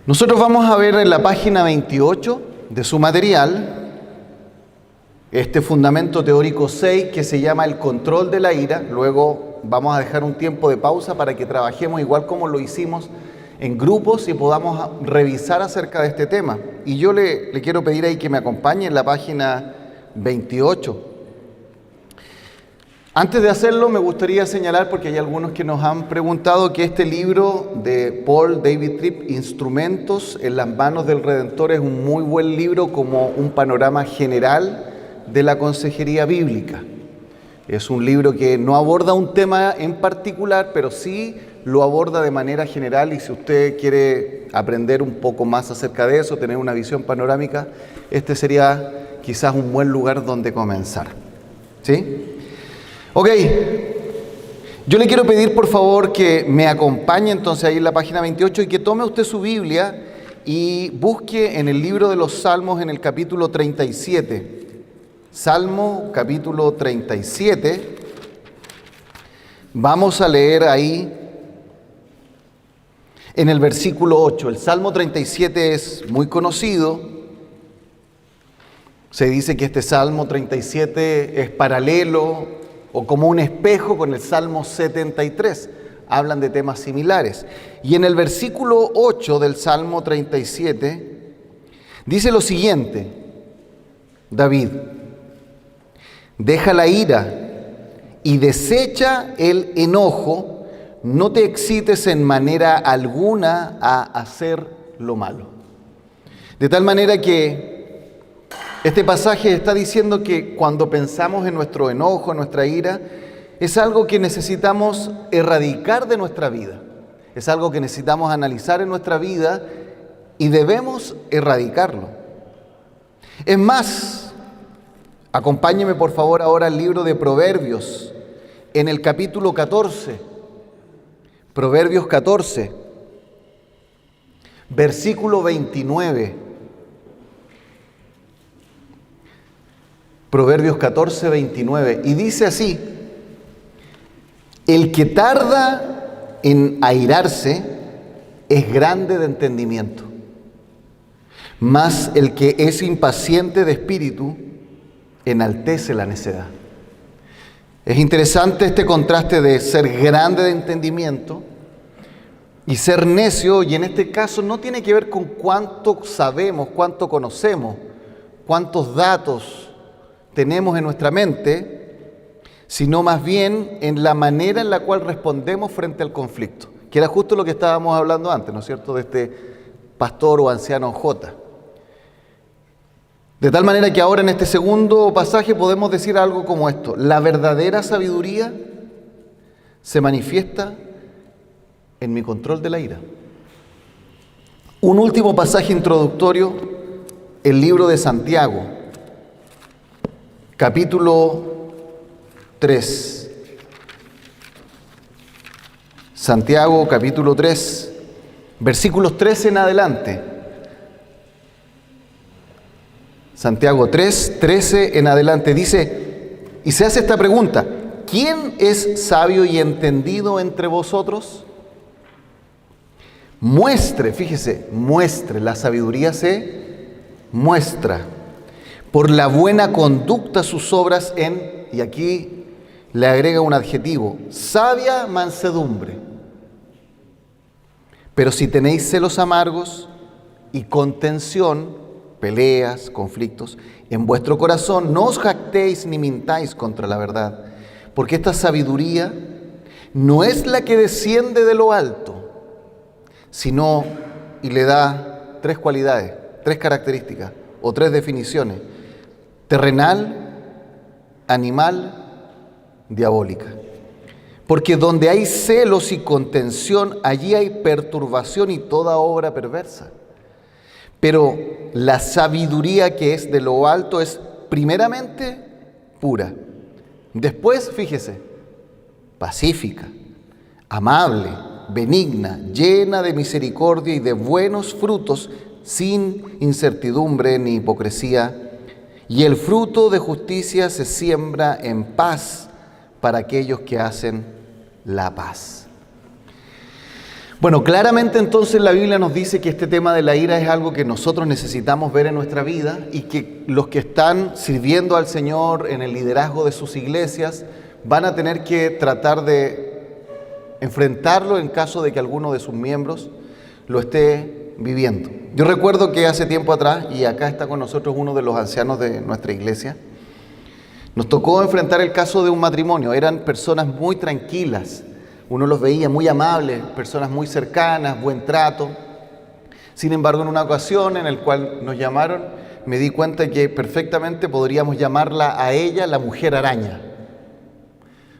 Nosotros vamos a ver en la página 28 de su material este fundamento teórico 6 que se llama el control de la ira. Luego vamos a dejar un tiempo de pausa para que trabajemos igual como lo hicimos en grupos y podamos revisar acerca de este tema. Y yo le quiero pedir ahí que me acompañe en la página 28. Antes de hacerlo, me gustaría señalar, porque hay algunos que nos han preguntado, que este libro de Paul David Tripp, Instrumentos en las manos del Redentor, es un muy buen libro como un panorama general de la consejería bíblica. Es un libro que no aborda un tema en particular, pero sí lo aborda de manera general, y si usted quiere aprender un poco más acerca de eso, tener una visión panorámica, este sería quizás un buen lugar donde comenzar. ¿Sí? Ok, yo le quiero pedir por favor que me acompañe entonces ahí en la página 28 y que tome usted su Biblia y busque en el libro de los Salmos en el capítulo 37. Salmo capítulo 37. Vamos a leer ahí en el versículo 8. El Salmo 37 es muy conocido. Se dice que este Salmo 37 es paralelo o como un espejo con el Salmo 73, hablan de temas similares. Y en el versículo 8 del Salmo 37, dice lo siguiente, David: deja la ira y desecha el enojo, no te excites en manera alguna a hacer lo malo. De tal manera que este pasaje está diciendo que cuando pensamos en nuestro enojo, en nuestra ira, es algo que necesitamos erradicar de nuestra vida. Es algo que necesitamos analizar en nuestra vida y debemos erradicarlo. Es más, acompáñeme por favor ahora al libro de Proverbios, en el capítulo 14. Proverbios 14, versículo 29. Proverbios 14, 29, y dice así: el que tarda en airarse es grande de entendimiento, mas el que es impaciente de espíritu enaltece la necedad. Es interesante este contraste de ser grande de entendimiento y ser necio, y en este caso no tiene que ver con cuánto sabemos, cuánto conocemos, cuántos datos tenemos en nuestra mente, sino más bien en la manera en la cual respondemos frente al conflicto, que era justo lo que estábamos hablando antes, ¿no es cierto?, de este pastor o anciano J. De tal manera que ahora en este segundo pasaje podemos decir algo como esto: la verdadera sabiduría se manifiesta en mi control de la ira. Un último pasaje introductorio, el libro de Santiago, capítulo 3. Santiago, capítulo 3, versículos 13 en adelante. Santiago 3, 13 en adelante dice, y se hace esta pregunta: ¿quién es sabio y entendido entre vosotros? Muestre, fíjese, muestre, la sabiduría se muestra por la buena conducta sus obras en, y aquí le agrega un adjetivo, sabia mansedumbre. Pero si tenéis celos amargos y contención, peleas, conflictos, en vuestro corazón, no os jactéis ni mintáis contra la verdad, porque esta sabiduría no es la que desciende de lo alto, sino, y le da tres cualidades, tres características o tres definiciones: terrenal, animal, diabólica. Porque donde hay celos y contención, allí hay perturbación y toda obra perversa. Pero la sabiduría que es de lo alto es primeramente pura. Después, fíjese, pacífica, amable, benigna, llena de misericordia y de buenos frutos, sin incertidumbre ni hipocresía. Y el fruto de justicia se siembra en paz para aquellos que hacen la paz. Bueno, claramente entonces la Biblia nos dice que este tema de la ira es algo que nosotros necesitamos ver en nuestra vida y que los que están sirviendo al Señor en el liderazgo de sus iglesias van a tener que tratar de enfrentarlo en caso de que alguno de sus miembros lo esté viviendo. Yo recuerdo que hace tiempo atrás, y acá está con nosotros uno de los ancianos de nuestra iglesia, nos tocó enfrentar el caso de un matrimonio. Eran personas muy tranquilas, uno los veía muy amables, personas muy cercanas, buen trato. Sin embargo, en una ocasión en la cual nos llamaron, me di cuenta que perfectamente podríamos llamarla a ella la mujer araña.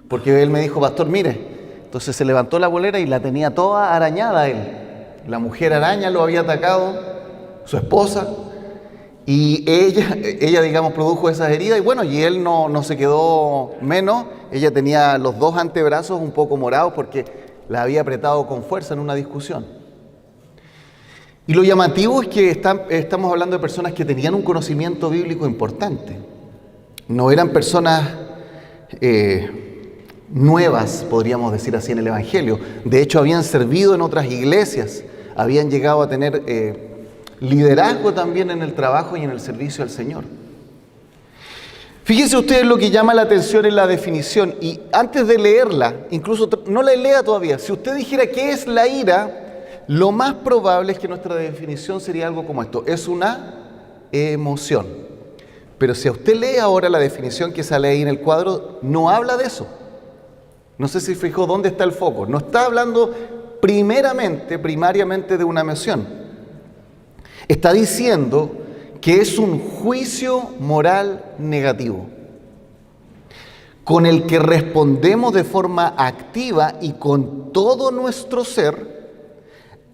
Porque él me dijo, pastor, mire, entonces se levantó la bolera y la tenía toda arañada él. La mujer araña lo había atacado, su esposa, y ella digamos, produjo esas heridas, y bueno, y él no se quedó menos. Ella tenía los dos antebrazos un poco morados porque la había apretado con fuerza en una discusión. Y lo llamativo es que estamos hablando de personas que tenían un conocimiento bíblico importante. No eran personas nuevas, podríamos decir así, en el Evangelio. De hecho, habían servido en otras iglesias, habían llegado a tener liderazgo también en el trabajo y en el servicio al Señor. Fíjense ustedes lo que llama la atención en la definición, y antes de leerla, incluso no la lea todavía, si usted dijera qué es la ira, lo más probable es que nuestra definición sería algo como esto: es una emoción. Pero si usted lee ahora la definición que sale ahí en el cuadro, no habla de eso. No sé si fijó dónde está el foco. No está hablando primariamente de una emoción. Está diciendo que es un juicio moral negativo, con el que respondemos de forma activa y con todo nuestro ser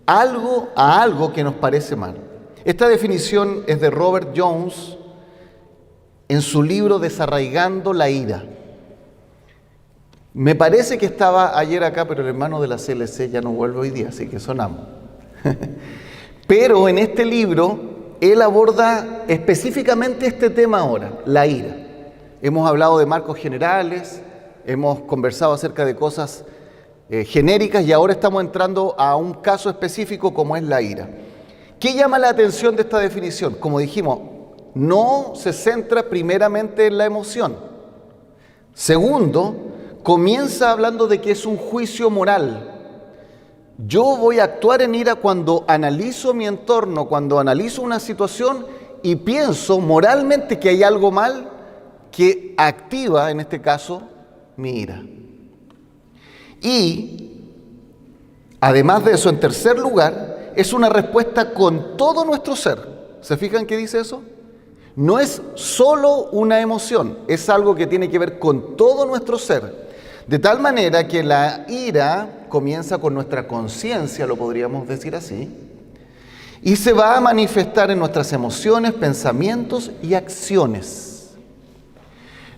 a algo que nos parece mal. Esta definición es de Robert Jones en su libro Desarraigando la ira. Me parece que estaba ayer acá, pero el hermano de la CLC ya no vuelve hoy día, así que sonamos. Pero en este libro él aborda específicamente este tema ahora, la ira. Hemos hablado de marcos generales, hemos conversado acerca de cosas genéricas, y ahora estamos entrando a un caso específico como es la ira. ¿Qué llama la atención de esta definición? Como dijimos, no se centra primeramente en la emoción. Segundo, comienza hablando de que es un juicio moral. Yo voy a actuar en ira cuando analizo mi entorno, cuando analizo una situación y pienso moralmente que hay algo mal que activa, en este caso, mi ira. Y, además de eso, en tercer lugar, es una respuesta con todo nuestro ser. ¿Se fijan qué dice eso? No es solo una emoción, es algo que tiene que ver con todo nuestro ser. De tal manera que la ira comienza con nuestra conciencia, lo podríamos decir así, y se va a manifestar en nuestras emociones, pensamientos y acciones.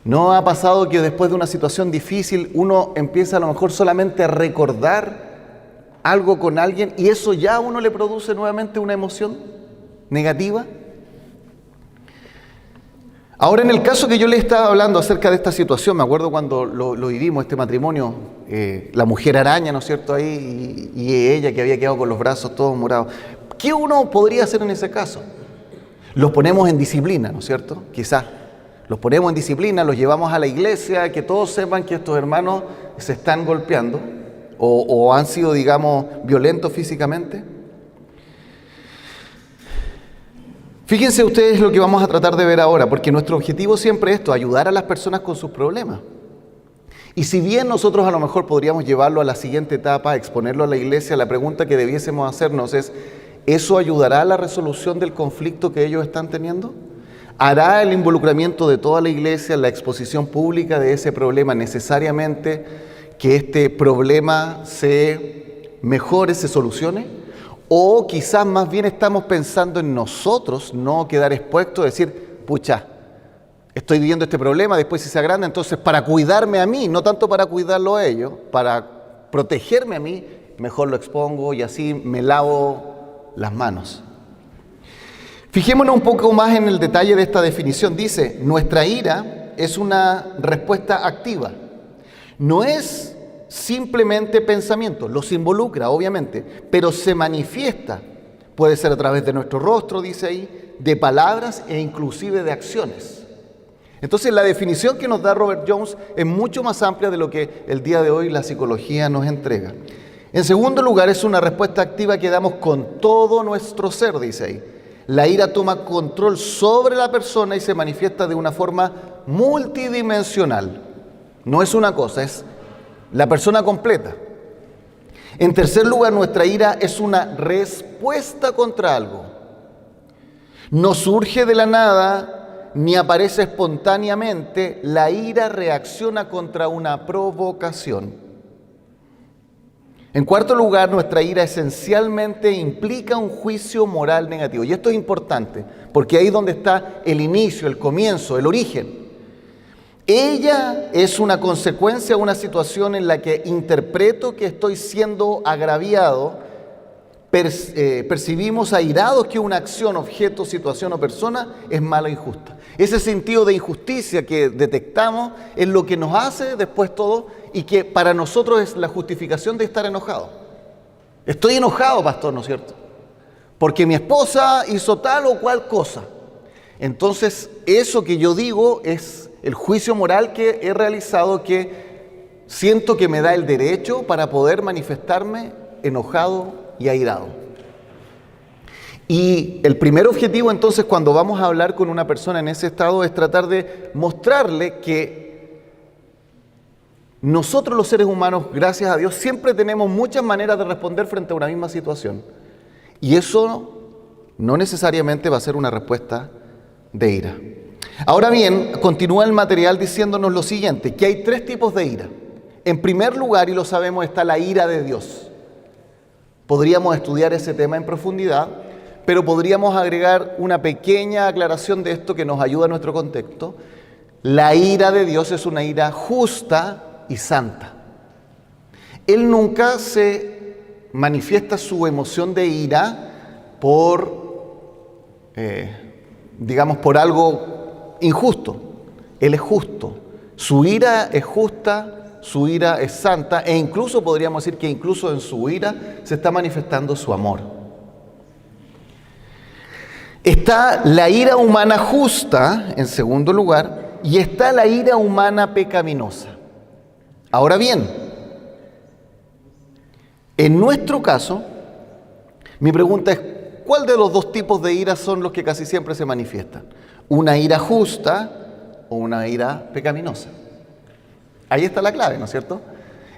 ¿No ha pasado que después de una situación difícil uno empieza a lo mejor solamente a recordar algo con alguien y eso ya a uno le produce nuevamente una emoción negativa? Ahora, en el caso que yo le estaba hablando acerca de esta situación, me acuerdo cuando lo vivimos, este matrimonio, la mujer araña, ¿no es cierto?, ahí, y ella que había quedado con los brazos todos morados. ¿Qué uno podría hacer en ese caso? Los ponemos en disciplina, ¿no es cierto? Quizás los ponemos en disciplina, los llevamos a la iglesia, que todos sepan que estos hermanos se están golpeando o han sido, digamos, violentos físicamente. Fíjense ustedes lo que vamos a tratar de ver ahora, porque nuestro objetivo siempre es esto, ayudar a las personas con sus problemas. Y si bien nosotros a lo mejor podríamos llevarlo a la siguiente etapa, exponerlo a la iglesia, la pregunta que debiésemos hacernos es, ¿eso ayudará a la resolución del conflicto que ellos están teniendo? ¿Hará el involucramiento de toda la iglesia, la exposición pública de ese problema necesariamente que este problema se mejore, se solucione? O quizás más bien estamos pensando en nosotros, no quedar expuestos, decir, pucha, estoy viviendo este problema, después si se agranda, entonces para cuidarme a mí, no tanto para cuidarlo a ellos, para protegerme a mí, mejor lo expongo y así me lavo las manos. Fijémonos un poco más en el detalle de esta definición. Dice, nuestra ira es una respuesta activa. No es simplemente pensamiento, los involucra obviamente, pero se manifiesta, puede ser a través de nuestro rostro, dice ahí, de palabras e inclusive de acciones. Entonces la definición que nos da Robert Jones es mucho más amplia de lo que el día de hoy la psicología nos entrega. En segundo lugar, es una respuesta activa que damos con todo nuestro ser, dice ahí. La ira toma control sobre la persona y se manifiesta de una forma multidimensional. No es una cosa, es la persona completa. En tercer lugar, nuestra ira es una respuesta contra algo. No surge de la nada ni aparece espontáneamente. La ira reacciona contra una provocación. En cuarto lugar, nuestra ira esencialmente implica un juicio moral negativo. Y esto es importante, porque ahí es donde está el inicio, el comienzo, el origen. Ella es una consecuencia de una situación en la que interpreto que estoy siendo agraviado, percibimos airados que una acción, objeto, situación o persona es mala e injusta. Ese sentido de injusticia que detectamos es lo que nos hace después todo y que para nosotros es la justificación de estar enojado. Estoy enojado, pastor, ¿no es cierto? Porque mi esposa hizo tal o cual cosa. Entonces, eso que yo digo es el juicio moral que he realizado, que siento que me da el derecho para poder manifestarme enojado y airado. Y el primer objetivo entonces cuando vamos a hablar con una persona en ese estado es tratar de mostrarle que nosotros los seres humanos, gracias a Dios, siempre tenemos muchas maneras de responder frente a una misma situación. Y eso no necesariamente va a ser una respuesta de ira. Ahora bien, continúa el material diciéndonos lo siguiente, que hay tres tipos de ira. En primer lugar, y lo sabemos, está la ira de Dios. Podríamos estudiar ese tema en profundidad, pero podríamos agregar una pequeña aclaración de esto que nos ayuda a nuestro contexto. La ira de Dios es una ira justa y santa. Él nunca se manifiesta su emoción de ira por algo injusto. Él es justo. Su ira es justa, su ira es santa, e incluso podríamos decir que incluso en su ira se está manifestando su amor. Está la ira humana justa, en segundo lugar, y está la ira humana pecaminosa. Ahora bien, en nuestro caso, mi pregunta es, ¿cuál de los dos tipos de ira son los que casi siempre se manifiestan? ¿Una ira justa o una ira pecaminosa? Ahí está la clave, ¿no es cierto?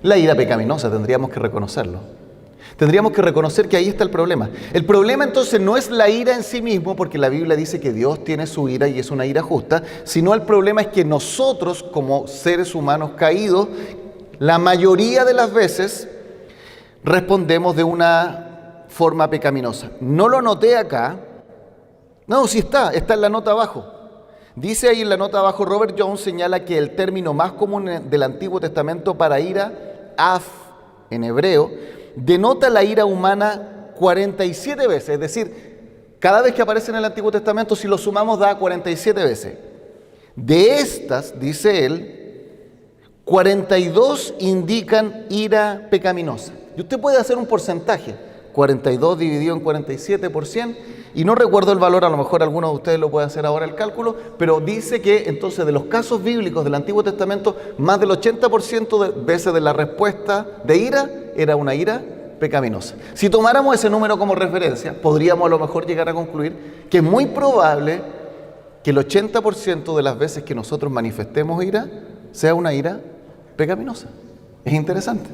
La ira pecaminosa, tendríamos que reconocerlo. Tendríamos que reconocer que ahí está el problema. El problema entonces no es la ira en sí mismo, porque la Biblia dice que Dios tiene su ira y es una ira justa, sino el problema es que nosotros, como seres humanos caídos, la mayoría de las veces respondemos de una forma pecaminosa. No lo noté acá. No, sí está en la nota abajo. Dice ahí en la nota abajo, Robert Jones señala que el término más común del Antiguo Testamento para ira, af, en hebreo, denota la ira humana 47 veces. Es decir, cada vez que aparece en el Antiguo Testamento, si lo sumamos, da 47 veces. De estas, dice él, 42 indican ira pecaminosa. Y usted puede hacer un porcentaje, 42 dividido en 47 por 100, y no recuerdo el valor, a lo mejor alguno de ustedes lo puede hacer ahora el cálculo, pero dice que entonces de los casos bíblicos del Antiguo Testamento, más del 80% de veces de la respuesta de ira era una ira pecaminosa. Si tomáramos ese número como referencia, podríamos a lo mejor llegar a concluir que es muy probable que el 80% de las veces que nosotros manifestemos ira sea una ira pecaminosa. Es interesante.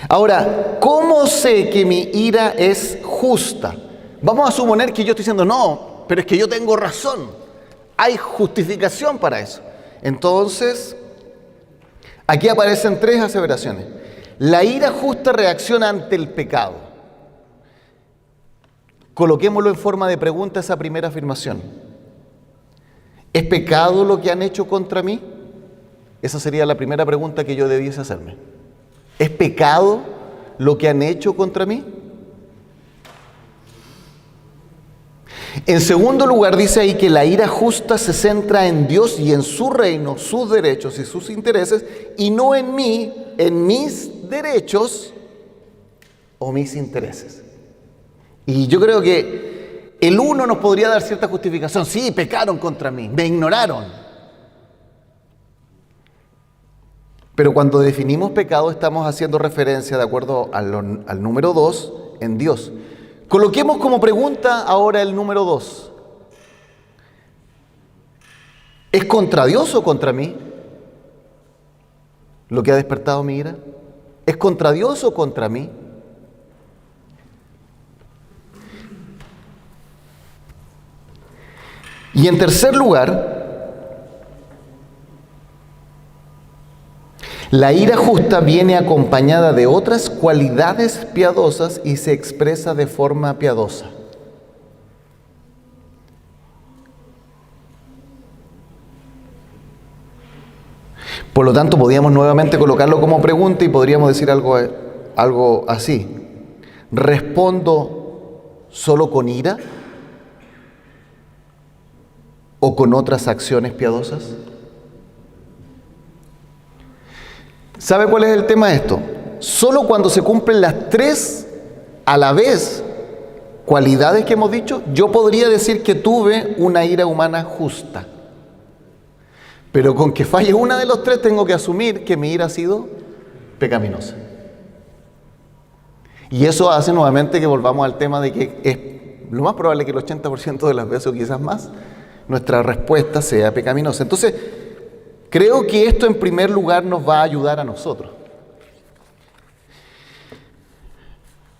Ahora, ¿cómo sé que mi ira es justa? Vamos a suponer que yo estoy diciendo, no, pero es que yo tengo razón. Hay justificación para eso. Entonces, aquí aparecen tres aseveraciones. La ira justa reacciona ante el pecado. Coloquémoslo en forma de pregunta esa primera afirmación. ¿Es pecado lo que han hecho contra mí? Esa sería la primera pregunta que yo debiese hacerme. ¿Es pecado lo que han hecho contra mí? En segundo lugar, dice ahí que la ira justa se centra en Dios y en su reino, sus derechos y sus intereses, y no en mí, en mis derechos o mis intereses. Y yo creo que el uno nos podría dar cierta justificación. Sí, pecaron contra mí, me ignoraron. Pero cuando definimos pecado estamos haciendo referencia, de acuerdo al número 2, en Dios. Coloquemos como pregunta ahora el número 2. ¿Es contra Dios o contra mí lo que ha despertado mi ira? ¿Es contra Dios o contra mí? Y en tercer lugar, la ira justa viene acompañada de otras cualidades piadosas y se expresa de forma piadosa. Por lo tanto, podríamos nuevamente colocarlo como pregunta y podríamos decir algo así. ¿Respondo solo con ira o con otras acciones piadosas? ¿Sabe cuál es el tema de esto? Solo cuando se cumplen las tres a la vez cualidades que hemos dicho, yo podría decir que tuve una ira humana justa. Pero con que falle una de los tres, tengo que asumir que mi ira ha sido pecaminosa. Y eso hace nuevamente que volvamos al tema de que es lo más probable que el 80% de las veces, o quizás más, nuestra respuesta sea pecaminosa. Entonces, creo que esto en primer lugar nos va a ayudar a nosotros.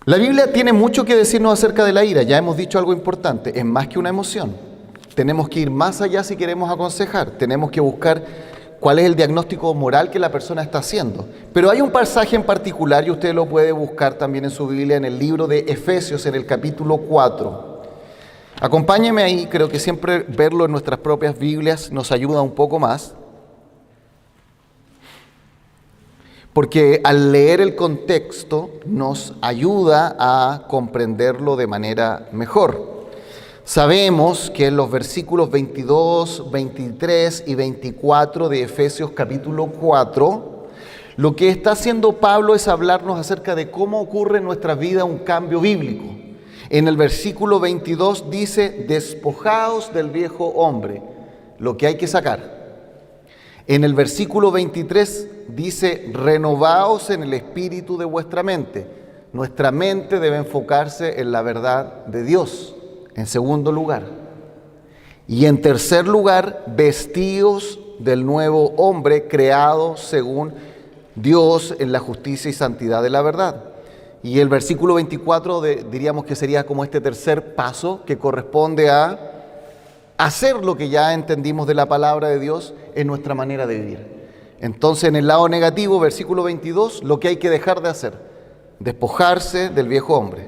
La Biblia tiene mucho que decirnos acerca de la ira. Ya hemos dicho algo importante, es más que una emoción. Tenemos que ir más allá si queremos aconsejar. Tenemos que buscar cuál es el diagnóstico moral que la persona está haciendo. Pero hay un pasaje en particular, y usted lo puede buscar también en su Biblia, en el libro de Efesios, en el capítulo 4. Acompáñeme ahí, creo que siempre verlo en nuestras propias Biblias nos ayuda un poco más. Porque al leer el contexto nos ayuda a comprenderlo de manera mejor. Sabemos que en los versículos 22, 23 y 24 de Efesios capítulo 4, lo que está haciendo Pablo es hablarnos acerca de cómo ocurre en nuestra vida un cambio bíblico. En el versículo 22 dice, despojaos del viejo hombre, lo que hay que sacar. En el versículo 23 dice, renovaos en el espíritu de vuestra mente. Nuestra mente debe enfocarse en la verdad de Dios. En segundo lugar. Y en tercer lugar, vestíos del nuevo hombre creado según Dios en la justicia y santidad de la verdad. Y el versículo 24 diríamos que sería como este tercer paso que corresponde a hacer lo que ya entendimos de la palabra de Dios en nuestra manera de vivir. Entonces, en el lado negativo, versículo 22, lo que hay que dejar de hacer, despojarse del viejo hombre.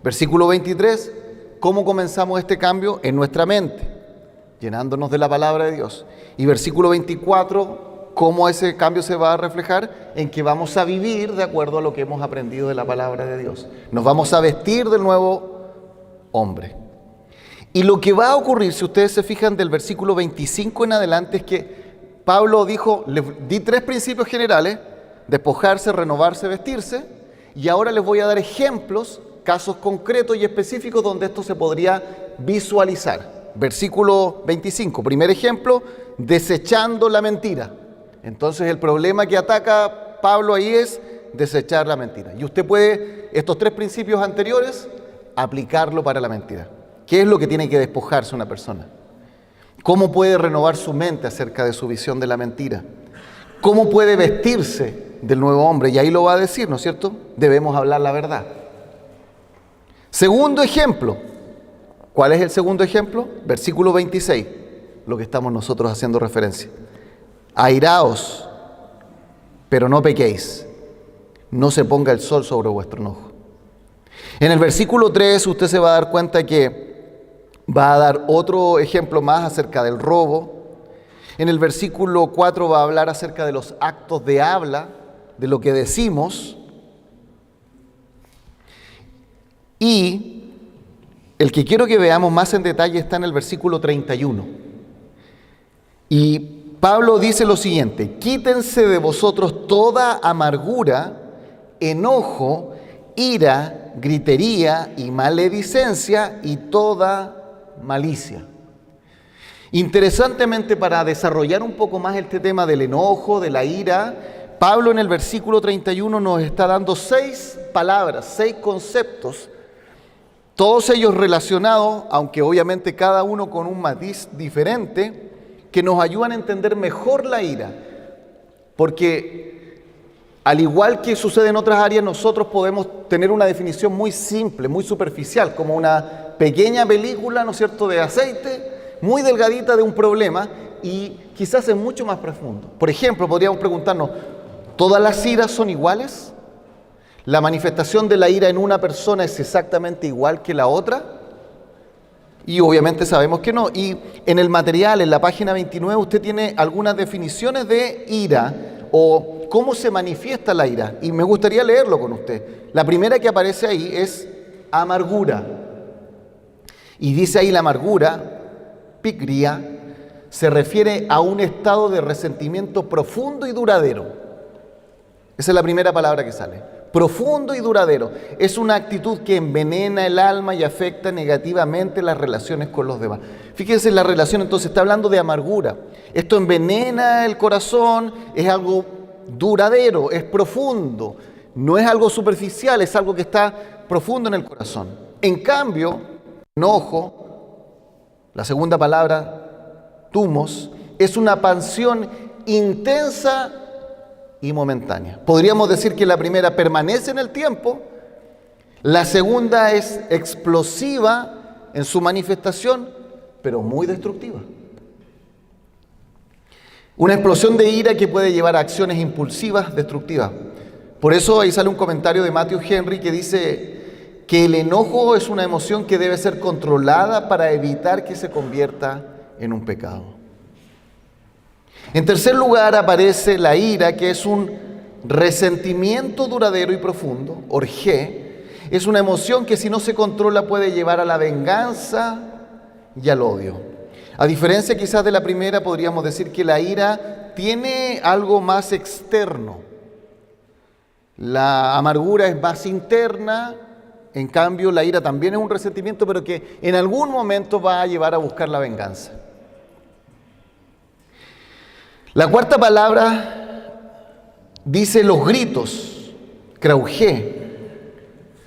Versículo 23, ¿cómo comenzamos este cambio? En nuestra mente, llenándonos de la palabra de Dios. Y versículo 24, ¿cómo ese cambio se va a reflejar? En que vamos a vivir de acuerdo a lo que hemos aprendido de la palabra de Dios. Nos vamos a vestir del nuevo hombre. Y lo que va a ocurrir, si ustedes se fijan del versículo 25 en adelante, es que Pablo dijo, les di tres principios generales: despojarse, renovarse, vestirse. Y ahora les voy a dar ejemplos, casos concretos y específicos donde esto se podría visualizar. Versículo 25, primer ejemplo, desechando la mentira. Entonces el problema que ataca Pablo ahí es desechar la mentira. Y usted puede, estos tres principios anteriores, aplicarlo para la mentira. ¿Qué es lo que tiene que despojarse una persona? ¿Cómo puede renovar su mente acerca de su visión de la mentira? ¿Cómo puede vestirse del nuevo hombre? Y ahí lo va a decir, ¿no es cierto? Debemos hablar la verdad. Segundo ejemplo. ¿Cuál es el segundo ejemplo? Versículo 26, lo que estamos nosotros haciendo referencia. Airaos, pero no pequéis. No se ponga el sol sobre vuestro enojo. En el versículo 3 usted se va a dar cuenta que va a dar otro ejemplo más acerca del robo. En el versículo 4 va a hablar acerca de los actos de habla, de lo que decimos. Y el que quiero que veamos más en detalle está en el versículo 31. Y Pablo dice lo siguiente: quítense de vosotros toda amargura, enojo, ira, gritería y maledicencia y toda malicia. Interesantemente, para desarrollar un poco más este tema del enojo, de la ira, Pablo en el versículo 31 nos está dando 6 palabras, 6 conceptos, todos ellos relacionados, aunque obviamente cada uno con un matiz diferente, que nos ayudan a entender mejor la ira. Porque al igual que sucede en otras áreas, nosotros podemos tener una definición muy simple, muy superficial, como una pequeña película, ¿no es cierto?, de aceite, muy delgadita de un problema, y quizás es mucho más profundo. Por ejemplo, podríamos preguntarnos, ¿todas las iras son iguales? ¿La manifestación de la ira en una persona es exactamente igual que la otra? Y obviamente sabemos que no. Y en el material, en la página 29, usted tiene algunas definiciones de ira o cómo se manifiesta la ira. Y me gustaría leerlo con usted. La primera que aparece ahí es amargura. Y dice ahí la amargura, pigria, se refiere a un estado de resentimiento profundo y duradero. Esa es la primera palabra que sale. Profundo y duradero. Es una actitud que envenena el alma y afecta negativamente las relaciones con los demás. Fíjense en la relación, entonces está hablando de amargura. Esto envenena el corazón, es algo duradero, es profundo. No es algo superficial, es algo que está profundo en el corazón. En cambio, enojo, la segunda palabra, tumos, es una pasión intensa y momentánea. Podríamos decir que la primera permanece en el tiempo, la segunda es explosiva en su manifestación, pero muy destructiva. Una explosión de ira que puede llevar a acciones impulsivas, destructivas. Por eso ahí sale un comentario de Matthew Henry que dice que el enojo es una emoción que debe ser controlada para evitar que se convierta en un pecado. En tercer lugar aparece la ira, que es un resentimiento duradero y profundo, orgé. Es una emoción que si no se controla puede llevar a la venganza y al odio. A diferencia quizás de la primera, podríamos decir que la ira tiene algo más externo. La amargura es más interna, en cambio la ira también es un resentimiento, pero que en algún momento va a llevar a buscar la venganza. La cuarta palabra dice los gritos, kraugé,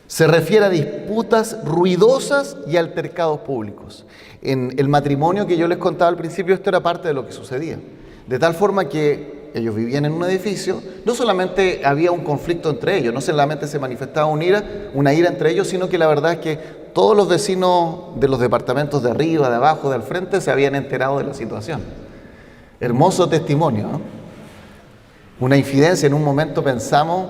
se refiere a disputas ruidosas y altercados públicos. En el matrimonio que yo les contaba al principio, esto era parte de lo que sucedía. De tal forma que ellos vivían en un edificio, no solamente había un conflicto entre ellos, no solamente se manifestaba una ira entre ellos, sino que la verdad es que todos los vecinos de los departamentos de arriba, de abajo, del frente se habían enterado de la situación. Hermoso testimonio, ¿no? Una infidencia, en un momento pensamos,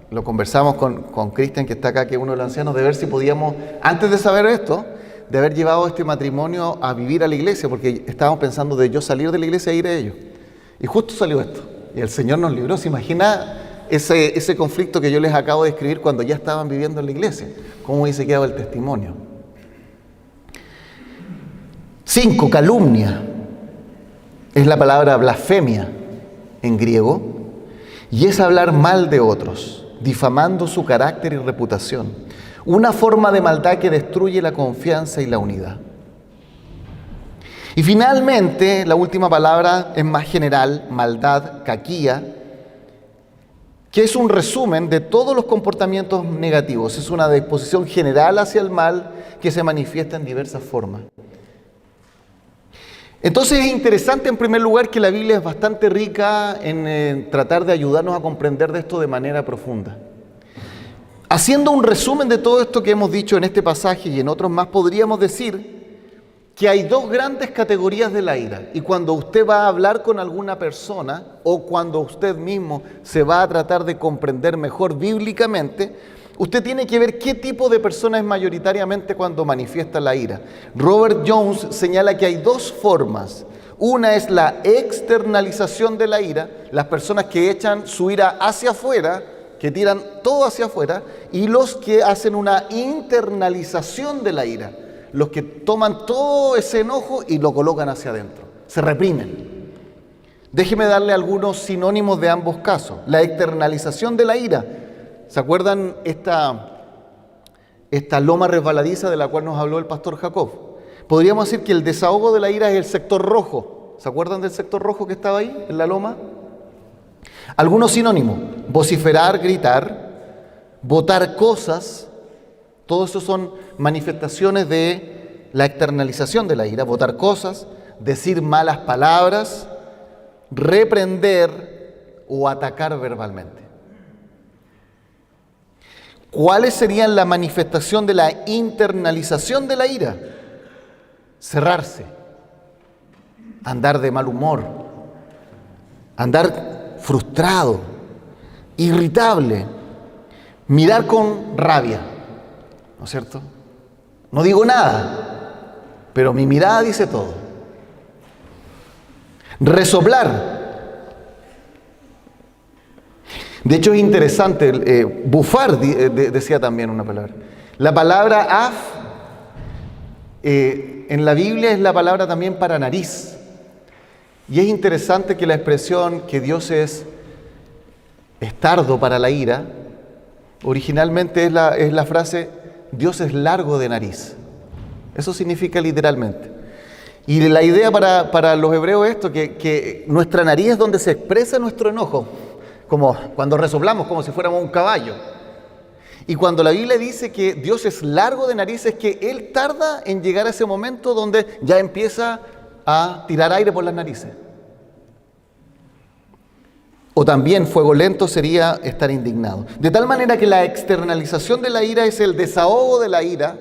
lo conversamos con Cristian, que está acá, que es uno de los ancianos, de ver si podíamos, antes de saber esto, de haber llevado este matrimonio a vivir a la iglesia, porque estábamos pensando de yo salir de la iglesia e ir a ellos. Y justo salió esto, y el Señor nos libró. ¿Se imagina ese conflicto que yo les acabo de describir cuando ya estaban viviendo en la iglesia? ¿Cómo hubiese quedado el testimonio? 5, calumnia. Es la palabra blasfemia en griego, y es hablar mal de otros, difamando su carácter y reputación. Una forma de maldad que destruye la confianza y la unidad. Y finalmente, la última palabra es más general, maldad, kakia, que es un resumen de todos los comportamientos negativos. Es una disposición general hacia el mal que se manifiesta en diversas formas. Entonces es interesante en primer lugar que la Biblia es bastante rica en tratar de ayudarnos a comprender de esto de manera profunda. Haciendo un resumen de todo esto que hemos dicho en este pasaje y en otros más, podríamos decir que hay 2 grandes categorías de la ira. Y cuando usted va a hablar con alguna persona o cuando usted mismo se va a tratar de comprender mejor bíblicamente, usted tiene que ver qué tipo de persona es mayoritariamente cuando manifiesta la ira. Robert Jones señala que hay 2 formas. Una es la externalización de la ira, las personas que echan su ira hacia afuera, que tiran todo hacia afuera, y los que hacen una internalización de la ira, los que toman todo ese enojo y lo colocan hacia adentro, se reprimen. Déjeme darle algunos sinónimos de ambos casos. La externalización de la ira. ¿Se acuerdan esta loma resbaladiza de la cual nos habló el pastor Jacob? Podríamos decir que el desahogo de la ira es el sector rojo. ¿Se acuerdan del sector rojo que estaba ahí, en la loma? Algunos sinónimos: vociferar, gritar, botar cosas. Todo eso son manifestaciones de la externalización de la ira. Botar cosas, decir malas palabras, reprender o atacar verbalmente. ¿Cuáles serían la manifestación de la internalización de la ira? Cerrarse, andar de mal humor, andar frustrado, irritable, mirar con rabia, ¿no es cierto? No digo nada, pero mi mirada dice todo. Resoplar. De hecho es interesante, bufar, decía también una palabra. La palabra af, en la Biblia es la palabra también para nariz. Y es interesante que la expresión que Dios es tardo para la ira, originalmente es la frase Dios es largo de nariz. Eso significa literalmente. Y la idea para los hebreos es esto, que nuestra nariz es donde se expresa nuestro enojo, como cuando resoplamos, como si fuéramos un caballo. Y cuando la Biblia dice que Dios es largo de nariz, es que Él tarda en llegar a ese momento donde ya empieza a tirar aire por las narices. O también fuego lento sería estar indignado. De tal manera que la externalización de la ira es el desahogo de la ira,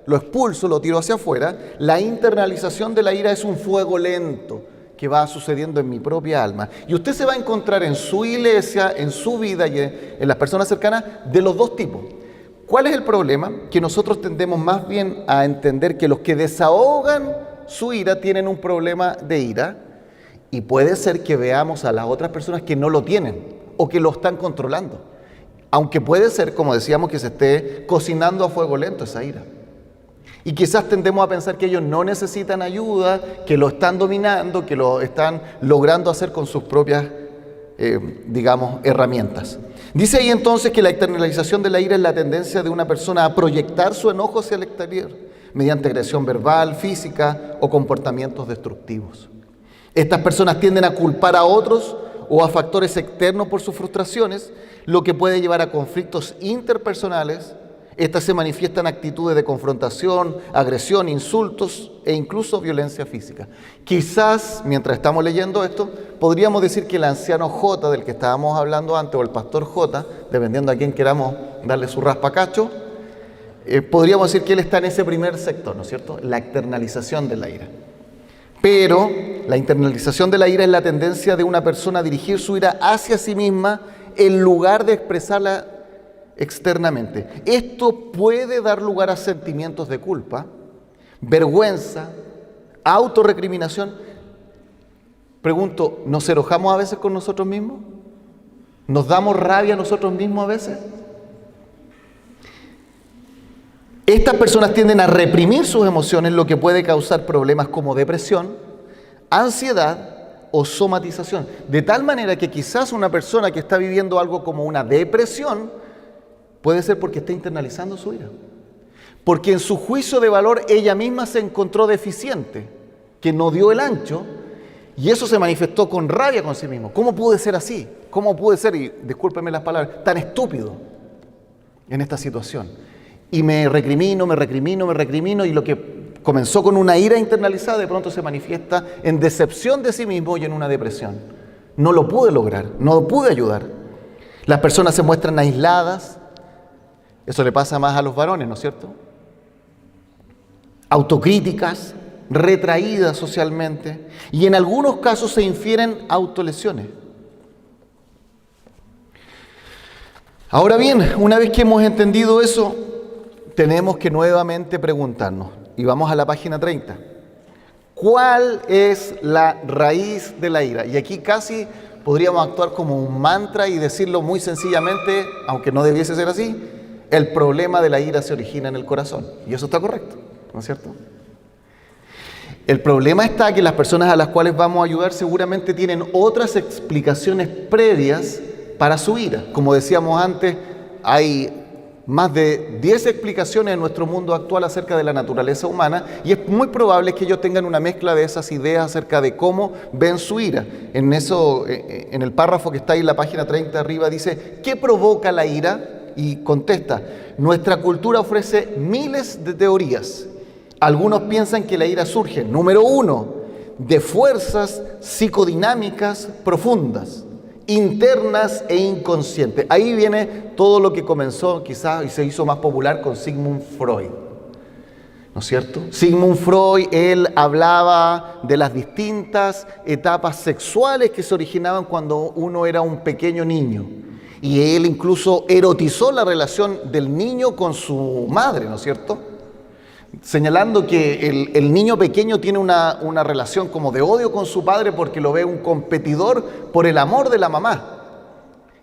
lo expulso, lo tiro hacia afuera. La internalización de la ira es un fuego lento que va sucediendo en mi propia alma. Y usted se va a encontrar en su iglesia, en su vida y en las personas cercanas de los dos tipos. ¿Cuál es el problema? Que nosotros tendemos más bien a entender que los que desahogan su ira tienen un problema de ira, y puede ser que veamos a las otras personas que no lo tienen o que lo están controlando. Aunque puede ser, como decíamos, que se esté cocinando a fuego lento esa ira. Y quizás tendemos a pensar que ellos no necesitan ayuda, que lo están dominando, que lo están logrando hacer con sus propias, herramientas. Dice ahí entonces que la externalización de la ira es la tendencia de una persona a proyectar su enojo hacia el exterior, mediante agresión verbal, física o comportamientos destructivos. Estas personas tienden a culpar a otros o a factores externos por sus frustraciones, lo que puede llevar a conflictos interpersonales. Estas se manifiestan actitudes de confrontación, agresión, insultos e incluso violencia física. Quizás, mientras estamos leyendo esto, podríamos decir que el anciano J, del que estábamos hablando antes, o el pastor J, dependiendo a quién queramos darle su raspacacho, podríamos decir que él está en ese primer sector, ¿no es cierto? La externalización de la ira. Pero la internalización de la ira es la tendencia de una persona a dirigir su ira hacia sí misma en lugar de expresarla externamente. Esto puede dar lugar a sentimientos de culpa, vergüenza, autorrecriminación. Pregunto, ¿nos enojamos a veces con nosotros mismos? ¿Nos damos rabia a nosotros mismos a veces? Estas personas tienden a reprimir sus emociones, lo que puede causar problemas como depresión, ansiedad o somatización. De tal manera que quizás una persona que está viviendo algo como una depresión puede ser porque está internalizando su ira. Porque en su juicio de valor ella misma se encontró deficiente, que no dio el ancho, y eso se manifestó con rabia con sí mismo. ¿Cómo pude ser así? ¿Cómo pude ser, y discúlpenme las palabras, tan estúpido en esta situación? Y me recrimino, y lo que comenzó con una ira internalizada de pronto se manifiesta en decepción de sí mismo y en una depresión. No lo pude lograr, no lo pude ayudar. Las personas se muestran aisladas. Eso le pasa más a los varones, ¿no es cierto? Autocríticas, retraídas socialmente, y en algunos casos se infieren autolesiones. Ahora bien, una vez que hemos entendido eso, tenemos que nuevamente preguntarnos, y vamos a la página 30. ¿Cuál es la raíz de la ira? Y aquí casi podríamos actuar como un mantra y decirlo muy sencillamente, aunque no debiese ser así: el problema de la ira se origina en el corazón. Y eso está correcto, ¿no es cierto? El problema está que las personas a las cuales vamos a ayudar seguramente tienen otras explicaciones previas para su ira. Como decíamos antes, hay más de 10 explicaciones en nuestro mundo actual acerca de la naturaleza humana y es muy probable que ellos tengan una mezcla de esas ideas acerca de cómo ven su ira. En eso, en el párrafo que está ahí en la página 30 arriba dice, ¿qué provoca la ira? Y contesta, nuestra cultura ofrece miles de teorías. Algunos piensan que la ira surge, número 1, de fuerzas psicodinámicas profundas, internas e inconscientes. Ahí viene todo lo que comenzó quizás y se hizo más popular con Sigmund Freud, ¿no es cierto? Sigmund Freud, él hablaba de las distintas etapas sexuales que se originaban cuando uno era un pequeño niño. Y él incluso erotizó la relación del niño con su madre, ¿no es cierto? Señalando que el niño pequeño tiene una relación como de odio con su padre porque lo ve un competidor por el amor de la mamá.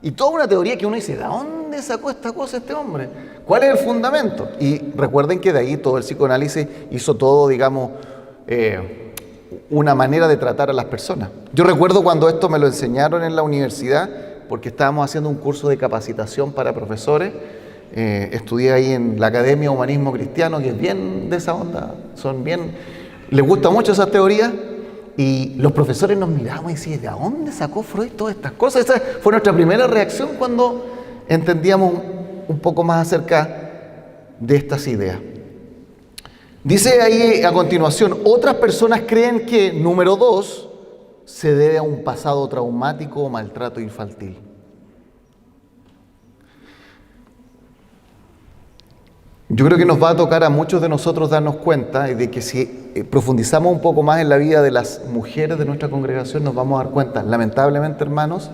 Y toda una teoría que uno dice, ¿de dónde sacó esta cosa este hombre? ¿Cuál es el fundamento? Y recuerden que de ahí todo el psicoanálisis hizo todo, digamos, una manera de tratar a las personas. Yo recuerdo cuando esto me lo enseñaron en la universidad, porque estábamos haciendo un curso de capacitación para profesores. Estudié ahí en la Academia Humanismo Cristiano, que es bien de esa onda, les gusta mucho esas teorías, y los profesores nos miramos y decían, ¿de dónde sacó Freud todas estas cosas? Esa fue nuestra primera reacción cuando entendíamos un poco más acerca de estas ideas. Dice ahí a continuación, otras personas creen que, número 2, se debe a un pasado traumático o maltrato infantil. Yo creo que nos va a tocar a muchos de nosotros darnos cuenta de que si profundizamos un poco más en la vida de las mujeres de nuestra congregación, nos vamos a dar cuenta, lamentablemente, hermanos,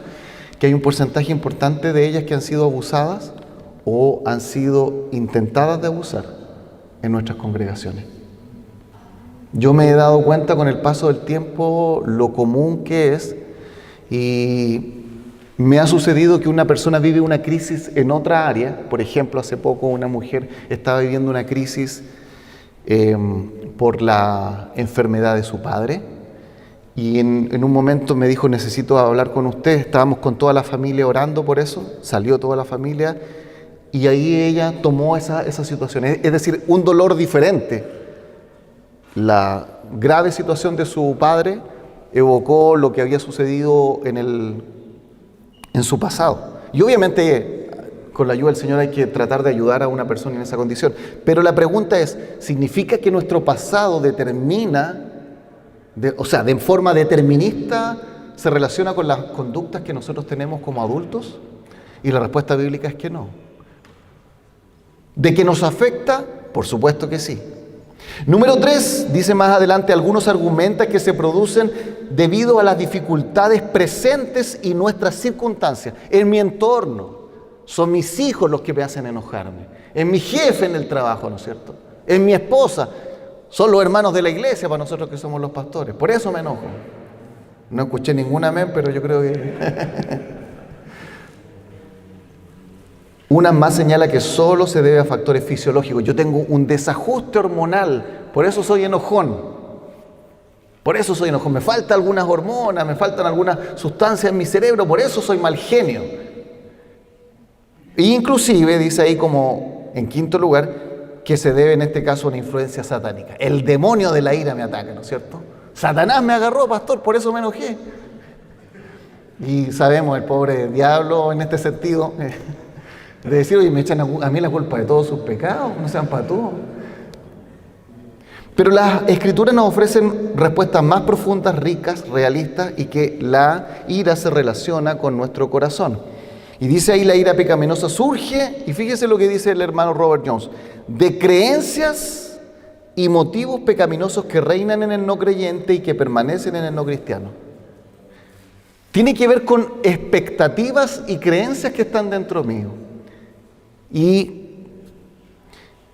que hay un porcentaje importante de ellas que han sido abusadas o han sido intentadas de abusar en nuestras congregaciones. Yo me he dado cuenta con el paso del tiempo lo común que es, y me ha sucedido que una persona vive una crisis en otra área. Por ejemplo, hace poco una mujer estaba viviendo una crisis por la enfermedad de su padre, y en un momento me dijo, necesito hablar con usted. Estábamos con toda la familia orando por eso, salió toda la familia, y ahí ella tomó esa situación, es decir, un dolor diferente. La grave situación de su padre evocó lo que había sucedido en su pasado. Y obviamente, con la ayuda del Señor hay que tratar de ayudar a una persona en esa condición. Pero la pregunta es, ¿significa que nuestro pasado determina, de forma determinista, se relaciona con las conductas que nosotros tenemos como adultos? Y la respuesta bíblica es que no. ¿De que nos afecta? Por supuesto que sí. Número 3, dice más adelante, algunos argumentan que se producen debido a las dificultades presentes y nuestras circunstancias. En mi entorno, son mis hijos los que me hacen enojarme. En mi jefe en el trabajo, ¿no es cierto? En mi esposa. Son los hermanos de la iglesia para nosotros que somos los pastores. Por eso me enojo. No escuché ningún amén, pero yo creo que... Una más señala que solo se debe a factores fisiológicos. Yo tengo un desajuste hormonal, por eso soy enojón. Por eso soy enojón. Me faltan algunas hormonas, me faltan algunas sustancias en mi cerebro, por eso soy mal genio. E inclusive, dice ahí como en quinto lugar, que se debe en este caso a una influencia satánica. El demonio de la ira me ataca, ¿no es cierto? Satanás me agarró, pastor, por eso me enojé. Y sabemos, el pobre diablo en este sentido... de decir, oye, me echan a mí la culpa de todos sus pecados, no sean patúos. Pero las Escrituras nos ofrecen respuestas más profundas, ricas, realistas, y que la ira se relaciona con nuestro corazón. Y dice ahí, la ira pecaminosa surge, y fíjese lo que dice el hermano Robert Jones, de creencias y motivos pecaminosos que reinan en el no creyente y que permanecen en el no cristiano. Tiene que ver con expectativas y creencias que están dentro mío. Y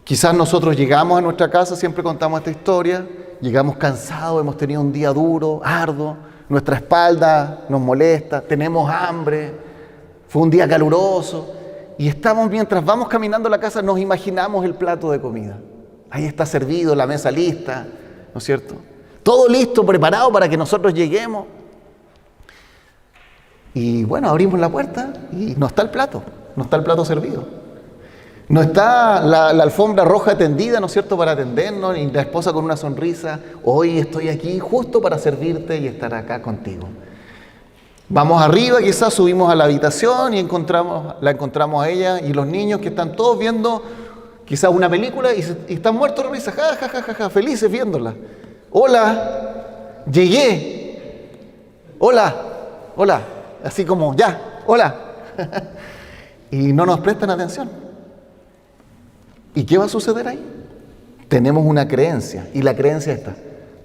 quizás nosotros llegamos a nuestra casa, siempre contamos esta historia, llegamos cansados, hemos tenido un día duro, arduo, nuestra espalda nos molesta, tenemos hambre, fue un día caluroso, y estamos, mientras vamos caminando a la casa, nos imaginamos el plato de comida. Ahí está servido, la mesa lista, ¿no es cierto? Todo listo, preparado para que nosotros lleguemos. Y bueno, abrimos la puerta y no está el plato servido. No está la alfombra roja tendida, ¿no es cierto?, para atendernos, y la esposa con una sonrisa. Hoy estoy aquí justo para servirte y estar acá contigo. Vamos arriba, quizás subimos a la habitación y la encontramos a ella y los niños que están todos viendo quizás una película y están muertos de risa, ja, ja, ja, ja, ja, felices viéndola. Hola, llegué. Hola, hola. Así como, ya, hola. Y no nos prestan atención. ¿Y qué va a suceder ahí? Tenemos una creencia, y la creencia está: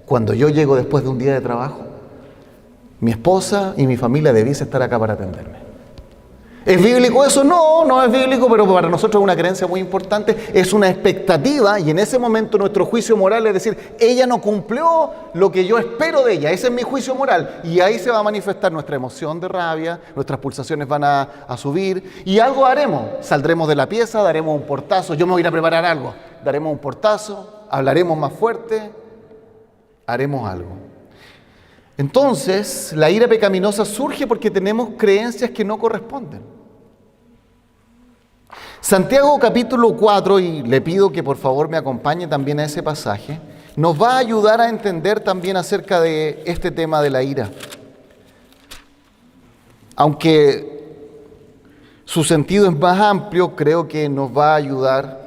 cuando yo llego después de un día de trabajo, mi esposa y mi familia debiese estar acá para atenderme. ¿Es bíblico eso? No, no es bíblico, pero para nosotros es una creencia muy importante, es una expectativa, y en ese momento nuestro juicio moral es decir, ella no cumplió lo que yo espero de ella, ese es mi juicio moral, y ahí se va a manifestar nuestra emoción de rabia, nuestras pulsaciones van a subir, y algo haremos, saldremos de la pieza, daremos un portazo, yo me voy a ir a preparar algo, daremos un portazo, hablaremos más fuerte, haremos algo. Entonces, la ira pecaminosa surge porque tenemos creencias que no corresponden. Santiago capítulo 4, y le pido que por favor me acompañe también a ese pasaje, nos va a ayudar a entender también acerca de este tema de la ira. Aunque su sentido es más amplio, creo que nos va a ayudar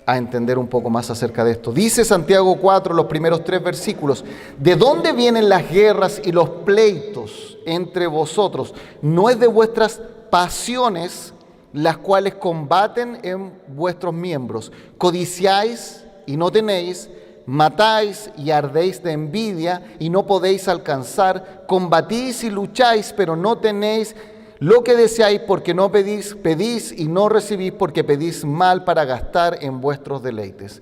a entender un poco más acerca de esto. Dice Santiago 4, los primeros 3 versículos: ¿de dónde vienen las guerras y los pleitos entre vosotros? ¿No es de vuestras pasiones las cuales combaten en vuestros miembros? Codiciáis y no tenéis, matáis y ardéis de envidia y no podéis alcanzar, combatís y lucháis, pero no tenéis lo que deseáis, porque no pedís, pedís y no recibís, porque pedís mal para gastar en vuestros deleites.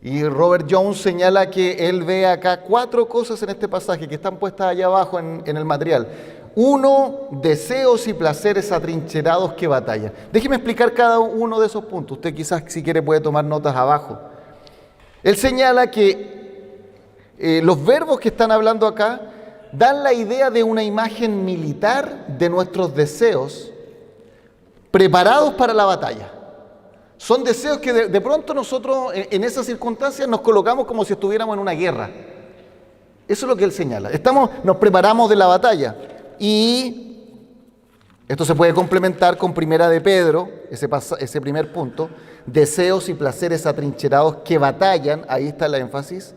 Y Robert Jones señala que él ve acá 4 cosas en este pasaje que están puestas allá abajo en el material. 1, deseos y placeres atrincherados que batallan. Déjeme explicar cada uno de esos puntos. Usted quizás, si quiere, puede tomar notas abajo. Él señala que los verbos que están hablando acá dan la idea de una imagen militar de nuestros deseos preparados para la batalla. Son deseos que de pronto nosotros en esas circunstancias nos colocamos como si estuviéramos en una guerra. Eso es lo que él señala. Nos preparamos de la batalla. Y esto se puede complementar con Primera de Pedro, ese primer punto, deseos y placeres atrincherados que batallan, ahí está el énfasis.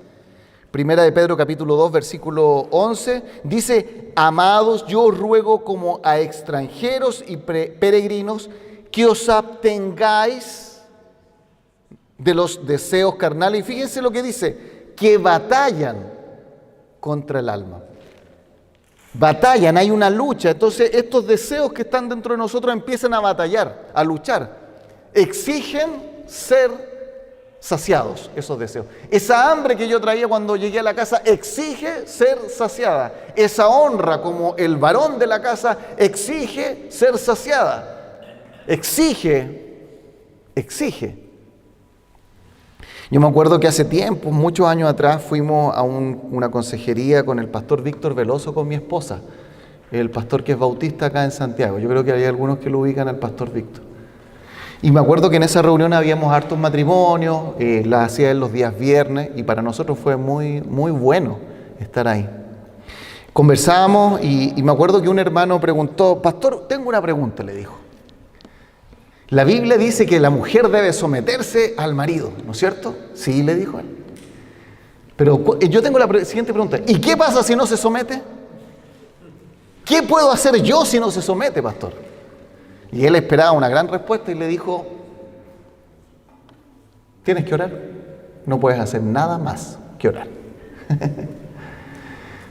Primera de Pedro capítulo 2 versículo 11 dice: amados, yo os ruego como a extranjeros y peregrinos que os abstengáis de los deseos carnales. Y fíjense lo que dice: que batallan contra el alma. Batallan, hay una lucha. Entonces estos deseos que están dentro de nosotros empiezan a batallar, a luchar. Exigen ser saciados, esos deseos. Esa hambre que yo traía cuando llegué a la casa exige ser saciada. Esa honra como el varón de la casa exige ser saciada. Exige. Yo me acuerdo que hace tiempo, muchos años atrás, fuimos a una consejería con el pastor Víctor Veloso, con mi esposa, el pastor que es bautista acá en Santiago. Yo creo que hay algunos que lo ubican al pastor Víctor. Y me acuerdo que en esa reunión habíamos hartos matrimonios, la hacía él los días viernes, y para nosotros fue muy, muy bueno estar ahí. Conversábamos y me acuerdo que un hermano preguntó: pastor, tengo una pregunta, le dijo. La Biblia dice que la mujer debe someterse al marido, ¿no es cierto? Sí, le dijo él. Pero yo tengo la siguiente pregunta: ¿y qué pasa si no se somete? ¿Qué puedo hacer yo si no se somete, pastor? Y él esperaba una gran respuesta y le dijo: tienes que orar, no puedes hacer nada más que orar.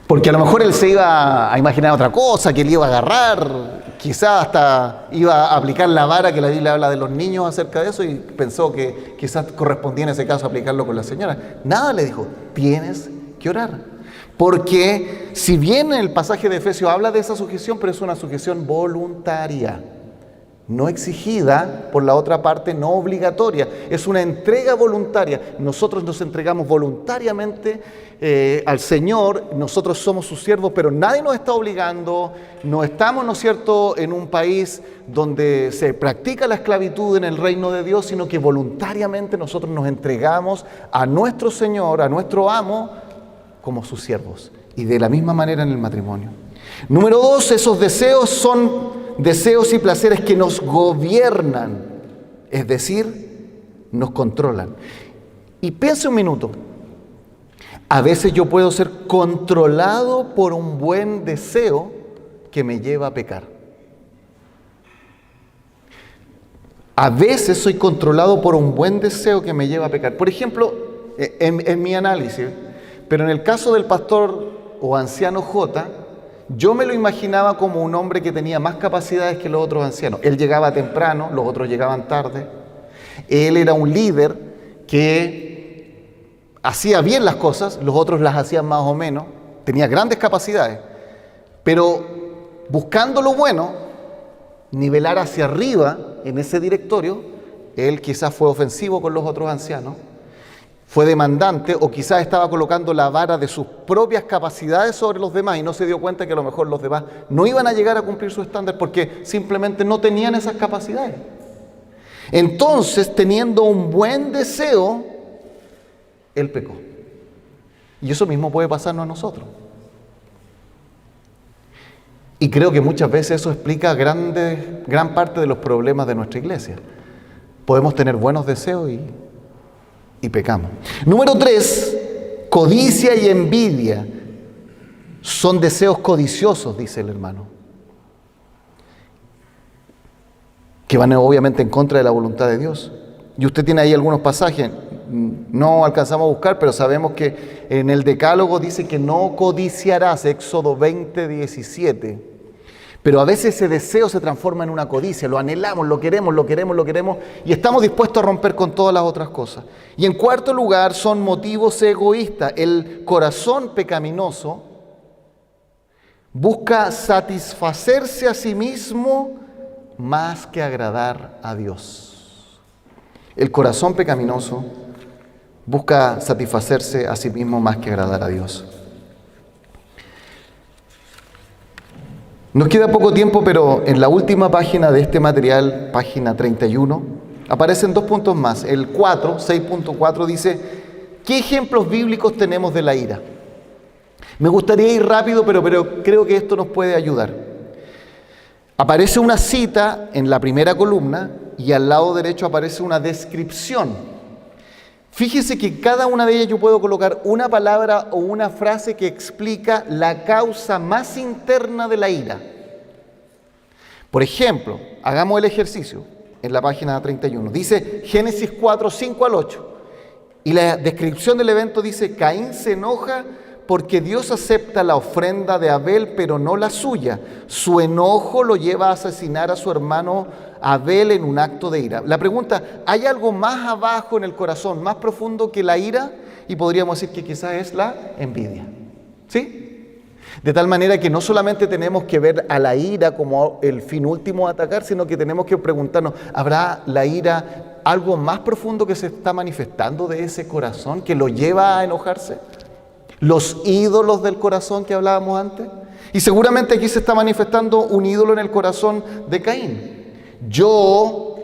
Porque a lo mejor él se iba a imaginar otra cosa, que él iba a agarrar, quizás hasta iba a aplicar la vara que la Biblia habla de los niños acerca de eso, y pensó que quizás correspondía en ese caso aplicarlo con la señora. Nada, le dijo: tienes que orar. Porque si bien el pasaje de Efesios habla de esa sujeción, pero es una sujeción voluntaria. no exigida por la otra parte, no obligatoria. Es una entrega voluntaria. Nosotros nos entregamos voluntariamente al Señor, nosotros somos sus siervos, pero nadie nos está obligando. No estamos, ¿no es cierto?, en un país donde se practica la esclavitud en el reino de Dios, sino que voluntariamente nosotros nos entregamos a nuestro Señor, a nuestro amo, como sus siervos. Y de la misma manera en el matrimonio. Número 2, esos deseos son deseos y placeres que nos gobiernan, es decir, nos controlan. Y piense un minuto, a veces yo puedo ser controlado por un buen deseo que me lleva a pecar. A veces soy controlado por un buen deseo que me lleva a pecar. Por ejemplo, en mi análisis, pero en el caso del pastor o anciano J, yo me lo imaginaba como un hombre que tenía más capacidades que los otros ancianos. Él llegaba temprano, los otros llegaban tarde. Él era un líder que hacía bien las cosas, los otros las hacían más o menos. Tenía grandes capacidades. Pero buscando lo bueno, nivelar hacia arriba en ese directorio, él quizás fue ofensivo con los otros ancianos. Fue demandante o quizás estaba colocando la vara de sus propias capacidades sobre los demás y no se dio cuenta que a lo mejor los demás no iban a llegar a cumplir su estándar porque simplemente no tenían esas capacidades. Entonces, teniendo un buen deseo, él pecó. Y eso mismo puede pasarnos a nosotros. Y creo que muchas veces eso explica gran parte de los problemas de nuestra iglesia. Podemos tener buenos deseos y pecamos. Número 3, codicia y envidia. Son deseos codiciosos, dice el hermano, que van obviamente en contra de la voluntad de Dios. Y usted tiene ahí algunos pasajes, no alcanzamos a buscar, pero sabemos que en el Decálogo dice que no codiciarás, Éxodo 20:17. Pero a veces ese deseo se transforma en una codicia, lo anhelamos, lo queremos y estamos dispuestos a romper con todas las otras cosas. Y en cuarto lugar son motivos egoístas. El corazón pecaminoso busca satisfacerse a sí mismo más que agradar a Dios. El corazón pecaminoso busca satisfacerse a sí mismo más que agradar a Dios. Nos queda poco tiempo, pero en la última página de este material, página 31, aparecen 2 puntos más. El 4, 6.4 dice, ¿qué ejemplos bíblicos tenemos de la ira? Me gustaría ir rápido, pero creo que esto nos puede ayudar. Aparece una cita en la primera columna y al lado derecho aparece una descripción. Fíjese que cada una de ellas yo puedo colocar una palabra o una frase que explica la causa más interna de la ira. Por ejemplo, hagamos el ejercicio en la página 31. Dice Génesis 4, 5 al 8. Y la descripción del evento dice, Caín se enoja porque Dios acepta la ofrenda de Abel, pero no la suya. Su enojo lo lleva a asesinar a su hermano Abel en un acto de ira. La pregunta, ¿hay algo más abajo en el corazón, más profundo que la ira? Y podríamos decir que quizás es la envidia. ¿Sí? De tal manera que no solamente tenemos que ver a la ira como el fin último a atacar, sino que tenemos que preguntarnos, ¿habrá la ira algo más profundo que se está manifestando de ese corazón que lo lleva a enojarse? Los ídolos del corazón que hablábamos antes. Y seguramente aquí se está manifestando un ídolo en el corazón de Caín. Yo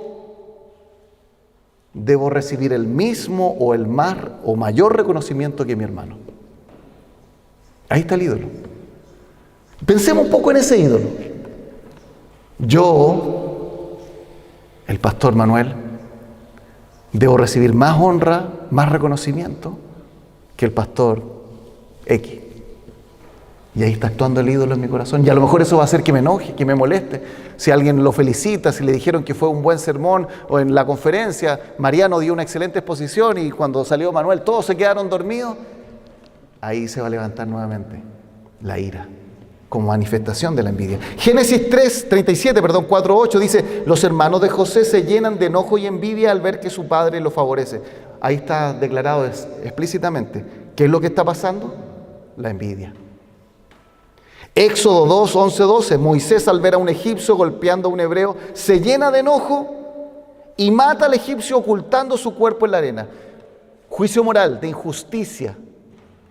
debo recibir el mismo o el más o mayor reconocimiento que mi hermano. Ahí está el ídolo. Pensemos un poco en ese ídolo. Yo, el pastor Manuel, debo recibir más honra, más reconocimiento que el pastor X. Y ahí está actuando el ídolo en mi corazón. Y a lo mejor eso va a hacer que me enoje, que me moleste. Si alguien lo felicita, si le dijeron que fue un buen sermón, o en la conferencia Mariano dio una excelente exposición y cuando salió Manuel todos se quedaron dormidos, ahí se va a levantar nuevamente la ira como manifestación de la envidia. Génesis 4:8 dice, los hermanos de José se llenan de enojo y envidia al ver que su padre lo favorece. Ahí está declarado explícitamente. ¿Qué es lo que está pasando? La envidia. Éxodo 2, 11, 12. Moisés, al ver a un egipcio golpeando a un hebreo, se llena de enojo y mata al egipcio ocultando su cuerpo en la arena. Juicio moral, de injusticia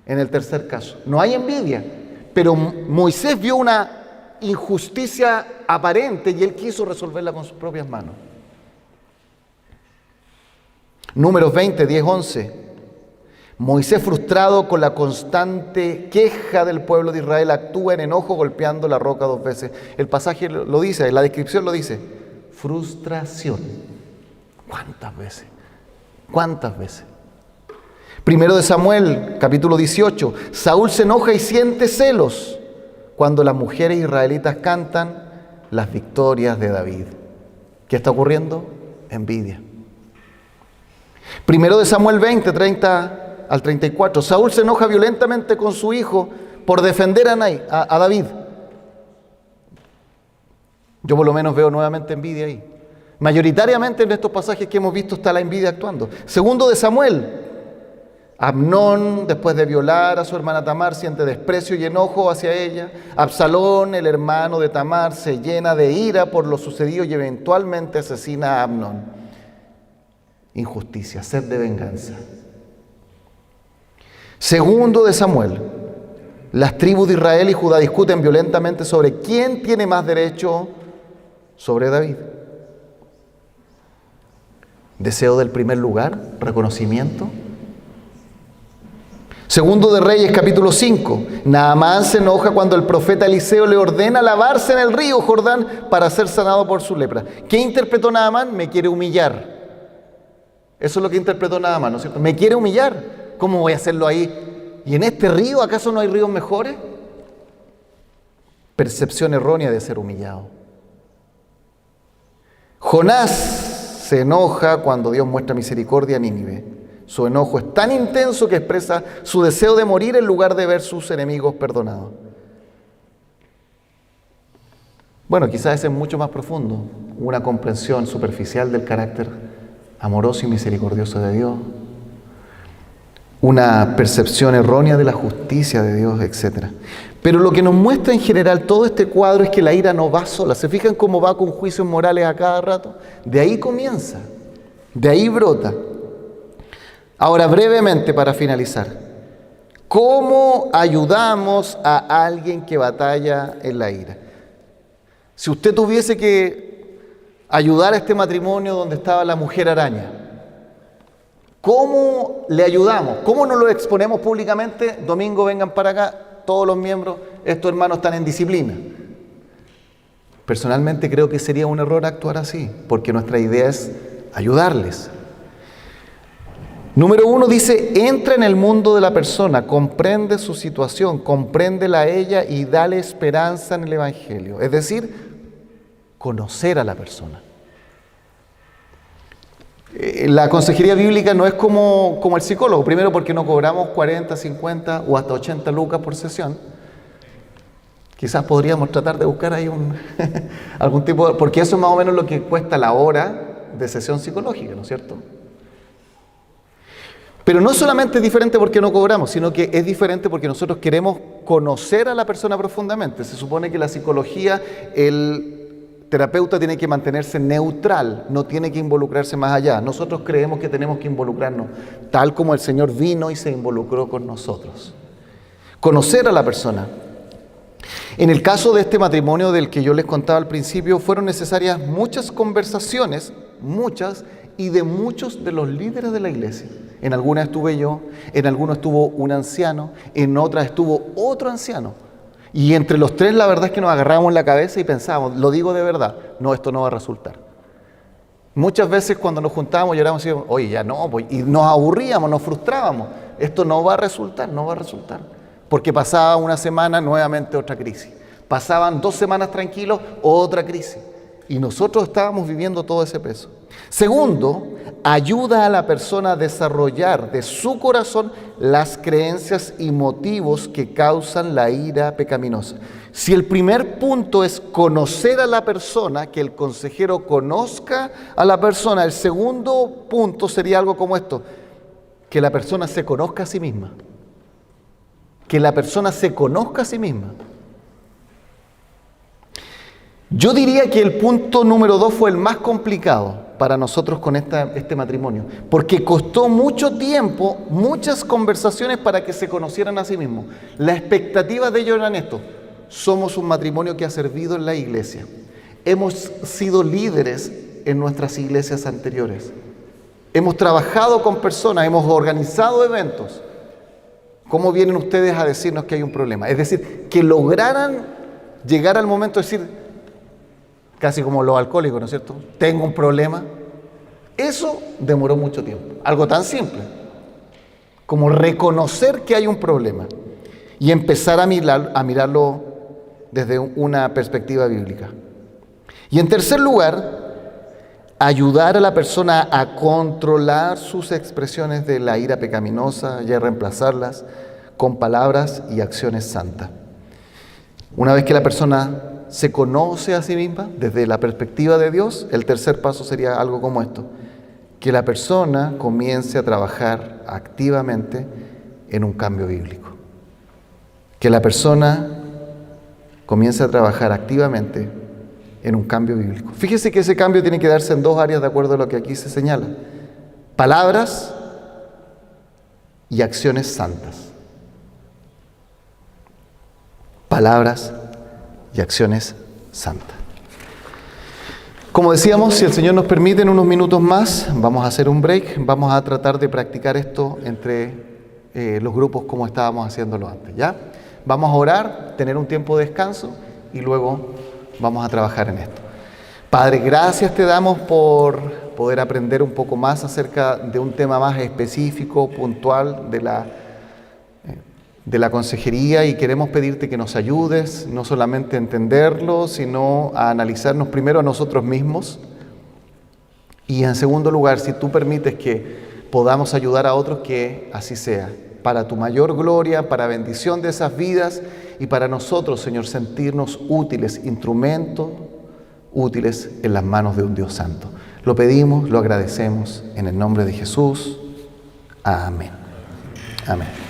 en el tercer caso. No hay envidia, pero Moisés vio una injusticia aparente y él quiso resolverla con sus propias manos. Números 20, 10, 11. Moisés, frustrado con la constante queja del pueblo de Israel, actúa en enojo golpeando la roca 2 veces. El pasaje lo dice, la descripción lo dice. Frustración. ¿Cuántas veces? ¿Cuántas veces? Primero de Samuel, capítulo 18. Saúl se enoja y siente celos cuando las mujeres israelitas cantan las victorias de David. ¿Qué está ocurriendo? Envidia. Primero de Samuel 20, 30 al 34. Saúl se enoja violentamente con su hijo por defender a David. Yo por lo menos veo nuevamente envidia ahí. Mayoritariamente en estos pasajes que hemos visto está la envidia actuando. Segundo de Samuel. Amnón, después de violar a su hermana Tamar, siente desprecio y enojo hacia ella. Absalón, el hermano de Tamar, se llena de ira por lo sucedido y eventualmente asesina a Amnón. Injusticia, sed de venganza. Segundo de Samuel. Las tribus de Israel y Judá discuten violentamente sobre quién tiene más derecho sobre David. Deseo del primer lugar, reconocimiento. Segundo de Reyes, capítulo 5. Naamán se enoja cuando el profeta Eliseo le ordena lavarse en el río Jordán para ser sanado por su lepra. ¿Qué interpretó Naamán? Me quiere humillar. Eso es lo que interpretó Naamán, ¿no es cierto? Me quiere humillar. ¿Cómo voy a hacerlo ahí? ¿Y en este río acaso no hay ríos mejores? Percepción errónea de ser humillado. Jonás se enoja cuando Dios muestra misericordia a Nínive. Su enojo es tan intenso que expresa su deseo de morir en lugar de ver sus enemigos perdonados. Bueno, quizás ese es mucho más profundo, una comprensión superficial del carácter amoroso y misericordioso de Dios, una percepción errónea de la justicia de Dios, etc. Pero lo que nos muestra en general todo este cuadro es que la ira no va sola. ¿Se fijan cómo va con juicios morales a cada rato? De ahí comienza, de ahí brota. Ahora, brevemente para finalizar, ¿cómo ayudamos a alguien que batalla en la ira? Si usted tuviese que ayudar a este matrimonio donde estaba la mujer araña, ¿cómo le ayudamos? ¿Cómo nos lo exponemos públicamente? Domingo, vengan para acá, todos los miembros, estos hermanos están en disciplina. Personalmente creo que sería un error actuar así, porque nuestra idea es ayudarles. Número 1 dice, entra en el mundo de la persona, comprende su situación, compréndela a ella y dale esperanza en el Evangelio. Es decir, conocer a la persona. La consejería bíblica no es como el psicólogo, primero porque no cobramos 40, 50 o hasta 80 lucas por sesión. Quizás podríamos tratar de buscar ahí algún tipo de... Porque eso es más o menos lo que cuesta la hora de sesión psicológica, ¿no es cierto? Pero no solamente es diferente porque no cobramos, sino que es diferente porque nosotros queremos conocer a la persona profundamente. Se supone que la psicología, el terapeuta tiene que mantenerse neutral, no tiene que involucrarse más allá. Nosotros creemos que tenemos que involucrarnos, tal como el Señor vino y se involucró con nosotros. Conocer a la persona. En el caso de este matrimonio del que yo les contaba al principio, fueron necesarias muchas conversaciones, muchas, y de muchos de los líderes de la iglesia. En algunas estuve yo, en algunas estuvo un anciano, en otras estuvo otro anciano. Y entre los tres la verdad es que nos agarrábamos la cabeza y pensábamos, lo digo de verdad, no, esto no va a resultar. Muchas veces cuando nos juntábamos llorábamos y decíamos, oye, ya no, pues, y nos aburríamos, nos frustrábamos. Esto no va a resultar, no va a resultar. Porque pasaba una semana, nuevamente otra crisis. Pasaban 2 semanas tranquilos, otra crisis. Y nosotros estábamos viviendo todo ese peso. Segundo, ayuda a la persona a desarrollar de su corazón las creencias y motivos que causan la ira pecaminosa. Si el primer punto es conocer a la persona, que el consejero conozca a la persona, el segundo punto sería algo como esto, que la persona se conozca a sí misma. Que la persona se conozca a sí misma. Yo diría que el punto número 2 fue el más complicado para nosotros con este matrimonio, porque costó mucho tiempo, muchas conversaciones para que se conocieran a sí mismos. La expectativa de ellos eran esto: somos un matrimonio que ha servido en la iglesia, hemos sido líderes en nuestras iglesias anteriores, hemos trabajado con personas, hemos organizado eventos. ¿Cómo vienen ustedes a decirnos que hay un problema? Es decir, que lograran llegar al momento de decir, casi como los alcohólicos, ¿no es cierto? Tengo un problema. Eso demoró mucho tiempo. Algo tan simple como reconocer que hay un problema y empezar a mirarlo desde una perspectiva bíblica. Y en tercer lugar, ayudar a la persona a controlar sus expresiones de la ira pecaminosa y a reemplazarlas con palabras y acciones santas. Una vez que la persona se conoce a sí misma desde la perspectiva de Dios, el tercer paso sería algo como esto: que la persona comience a trabajar activamente en un cambio bíblico. Que la persona comience a trabajar activamente en un cambio bíblico. Fíjese que ese cambio tiene que darse en dos áreas de acuerdo a lo que aquí se señala: palabras y acciones santas. Palabras y acciones santas. Como decíamos, si el Señor nos permite, en unos minutos más vamos a hacer un break. Vamos a tratar de practicar esto entre los grupos como estábamos haciéndolo antes, ¿ya? Vamos a orar, tener un tiempo de descanso y luego vamos a trabajar en esto. Padre, gracias te damos por poder aprender un poco más acerca de un tema más específico, puntual de la consejería, y queremos pedirte que nos ayudes no solamente a entenderlo, sino a analizarnos primero a nosotros mismos, y en segundo lugar, si tú permites que podamos ayudar a otros, que así sea, para tu mayor gloria, para bendición de esas vidas y para nosotros, Señor, sentirnos útiles, instrumentos útiles en las manos de un Dios santo. Lo pedimos, lo agradecemos en el nombre de Jesús. Amén. Amén.